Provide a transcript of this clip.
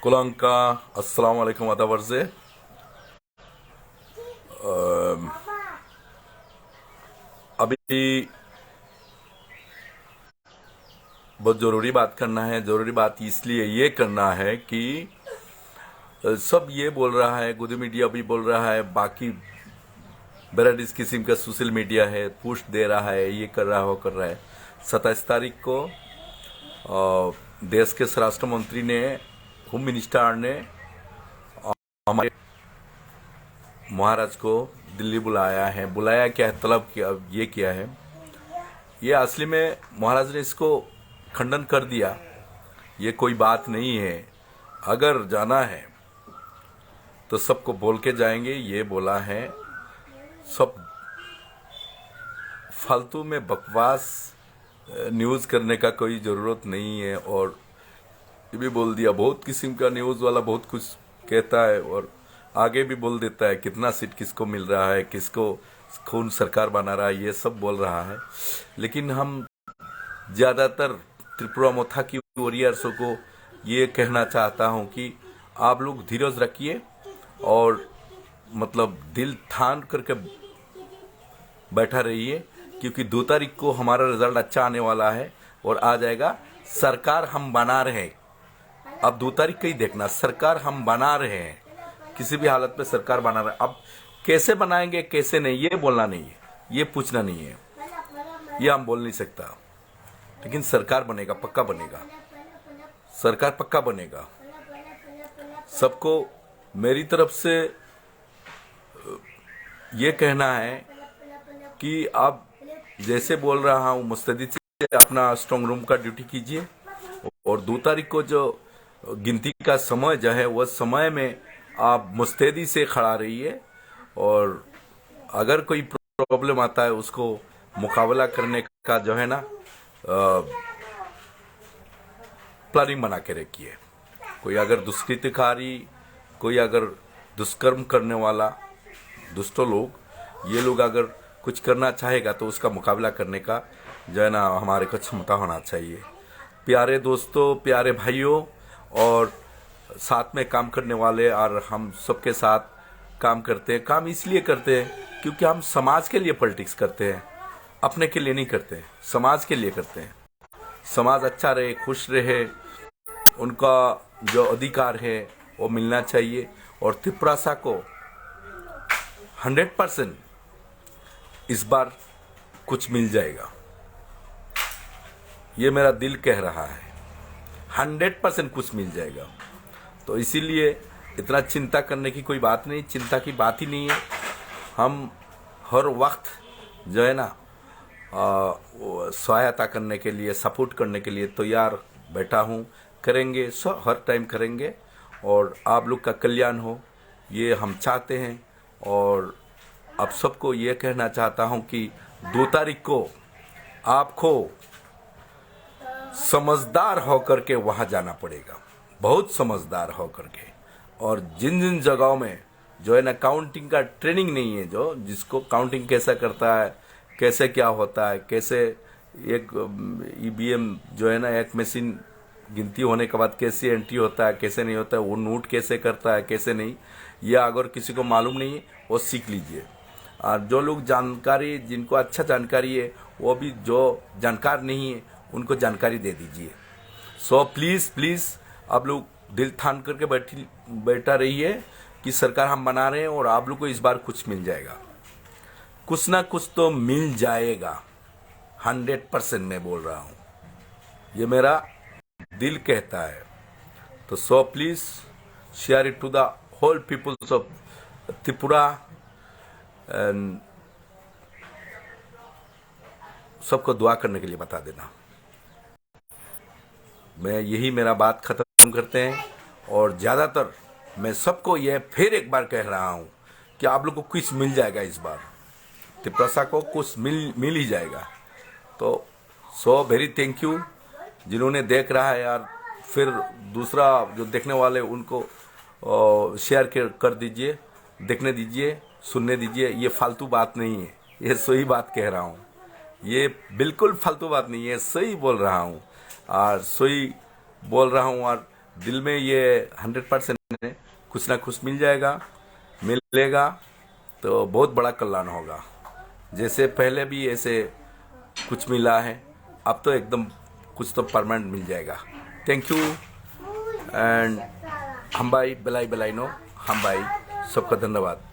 कुलंका अस्सलाम वालेकुम अदावर से अभी बहुत ज़रूरी बात करना है। ज़रूरी बात इसलिए ये करना है कि सब ये बोल रहा है, गुदी मीडिया भी बोल रहा है, बाकी बेराडिस किस्म का सोशल मीडिया है, पोस्ट दे रहा है, ये कर रहा है, वो कर रहा है। 27 तारीख को देश के स्वराष्ट्र मंत्री ने, होम मिनिस्टर ने हमारे महाराज को दिल्ली बुलाया है। बुलाया क्या है, तलब किया, ये किया है। ये असली में महाराज ने इसको खंडन कर दिया। ये कोई बात नहीं है, अगर जाना है तो सबको बोल के जाएंगे, ये बोला है। सब फालतू में बकवास न्यूज़ करने का कोई ज़रूरत नहीं है। और ये भी बोल दिया, बहुत किस्म का न्यूज़ वाला बहुत कुछ कहता है और आगे भी बोल देता है कितना सीट किसको मिल रहा है, किसको कौन सरकार बना रहा है, ये सब बोल रहा है। लेकिन हम ज़्यादातर त्रिपुरा मोथा की वॉरियर्सों को ये कहना चाहता हूँ कि आप लोग धीरज रखिए और मतलब दिल ठान करके बैठा रहिए, क्योंकि 2 तारीख को हमारा रिजल्ट अच्छा आने वाला है और आ जाएगा। सरकार हम बना रहे हैं। अब 2 तारीख का ही देखना, सरकार हम बना रहे हैं, किसी भी हालत में सरकार बना रहे हैं। अब कैसे बनाएंगे कैसे नहीं, ये बोलना नहीं है, ये पूछना नहीं है, ये हम बोल नहीं सकता। लेकिन सरकार बनेगा, पक्का बनेगा, सरकार पक्का बनेगा। सबको मेरी तरफ से ये कहना है कि आप जैसे बोल रहा हूँ, मुस्तैदी से अपना स्ट्रांग रूम का ड्यूटी कीजिए और 2 तारीख को जो गिनती का समय जो है, वह समय में आप मुस्तैदी से खड़ा रहिए और अगर कोई प्रॉब्लम आता है उसको मुकाबला करने का जो है ना प्लानिंग बना के रखिए। कोई अगर दुष्कृतिकारी, कोई अगर दुष्कर्म करने वाला, दुष्टों लोग, ये लोग अगर कुछ करना चाहेगा तो उसका मुकाबला करने का जो है ना हमारे को क्षमता होना चाहिए। प्यारे दोस्तों, प्यारे भाइयों और साथ में काम करने वाले, और हम सबके साथ काम करते हैं। काम इसलिए करते हैं क्योंकि हम समाज के लिए पॉलिटिक्स करते हैं, अपने के लिए नहीं करते हैं, समाज के लिए करते हैं। समाज अच्छा रहे, खुश रहे, उनका जो अधिकार है वो मिलना चाहिए। और त्रिपुरा को 100% इस बार कुछ मिल जाएगा, ये मेरा दिल कह रहा है। 100% कुछ मिल जाएगा। तो इसीलिए इतना चिंता करने की कोई बात नहीं, चिंता की बात ही नहीं है। हम हर वक्त जो है ना सहायता करने के लिए, सपोर्ट करने के लिए तैयार बैठा हूँ। करेंगे, हर टाइम करेंगे और आप लोग का कल्याण हो, ये हम चाहते हैं। और अब सबको ये कहना चाहता हूँ कि 2 तारीख को आपको समझदार होकर के वहाँ जाना पड़ेगा, बहुत समझदार होकर के। और जिन जिन जगहों में जो है ना काउंटिंग का ट्रेनिंग नहीं है, जो जिसको काउंटिंग कैसा करता है, कैसे क्या होता है, कैसे एक ईवीएम जो है ना एक मशीन गिनती होने के बाद कैसे एंट्री होता है, कैसे नहीं होता है, वो नोट कैसे करता है, कैसे नहीं, यह अगर किसी को मालूम नहीं है वो सीख लीजिए। और जो लोग जानकारी, जिनको अच्छा जानकारी है, वो भी जो जानकार नहीं है उनको जानकारी दे दीजिए। सो प्लीज़ आप लोग दिल थान करके बैठा रहिए कि सरकार हम बना रहे हैं और आप लोग को इस बार कुछ मिल जाएगा, कुछ ना कुछ तो मिल जाएगा। 100% मैं बोल रहा हूँ, ये मेरा दिल कहता है। तो so please share it to the whole peoples of Tripura and सबको दुआ करने के लिए बता देना। मैं यही मेरा बात खत्म करते हैं। और ज़्यादातर मैं सबको यह फिर एक बार कह रहा हूँ कि आप लोग को कुछ मिल जाएगा इस बार, त्रिपुरा को कुछ मिल ही जाएगा। तो सो वेरी थैंक यू जिन्होंने देख रहा है यार। फिर दूसरा जो देखने वाले उनको शेयर कर दीजिए, देखने दीजिए, सुनने दीजिए। ये फालतू बात नहीं है, ये सही बात कह रहा हूँ, ये बिल्कुल फालतू बात नहीं है, सही बोल रहा हूँ और सही बोल रहा हूँ। और दिल में ये 100% है, कुछ ना कुछ मिलेगा तो बहुत बड़ा कल्याण होगा। जैसे पहले भी ऐसे कुछ मिला है, अब तो एकदम कुछ तो परमानेंट मिल जाएगा। थैंक यू एंड हम भाई बलाई बलाई नो हम भाई सबका धन्यवाद।